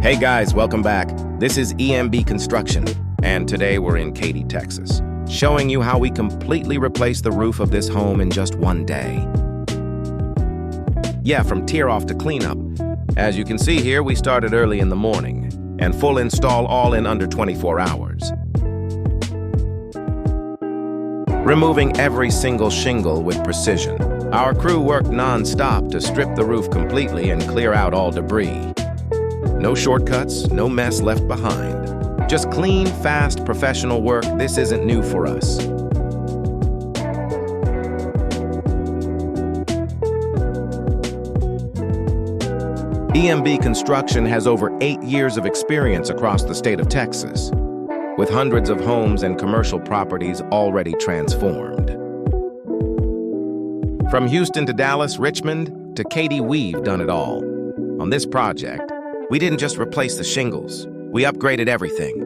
Hey guys, welcome back. This is EMB Construction, and today we're in Katy, Texas, showing you how we completely replaced the roof of this home in just one day. Yeah, from tear off to cleanup. As you can see here, we started early in the morning, and full install all in under 24 hours. Removing every single shingle with precision. Our crew worked non-stop to strip the roof completely and clear out all debris. No shortcuts, no mess left behind. Just clean, fast, professional work. This isn't new for us. EMB Construction has over 8 years of experience across the state of Texas, with hundreds of homes and commercial properties already transformed. From Houston to Dallas, Richmond to Katy, we've done it all. On this project, we didn't just replace the shingles, we upgraded everything.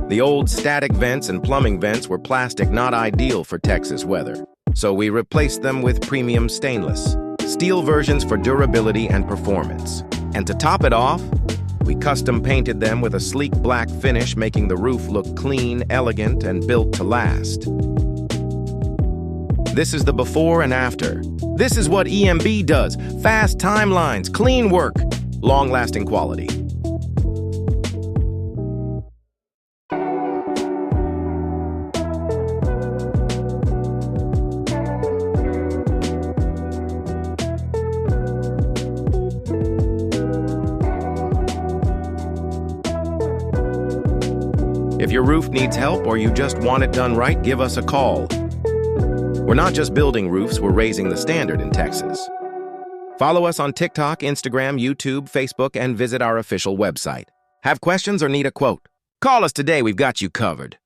The old static vents and plumbing vents were plastic, not ideal for Texas weather, so we replaced them with premium stainless steel versions for durability and performance. And to top it off, we custom painted them with a sleek black finish, making the roof look clean, elegant, and built to last. This is the before and after. This is what EMB does. Fast timelines, clean work, long-lasting quality. If your roof needs help or you just want it done right, give us a call. We're not just building roofs, we're raising the standard in Texas. Follow us on TikTok, Instagram, YouTube, Facebook, and visit our official website. Have questions or need a quote? Call us today, we've got you covered.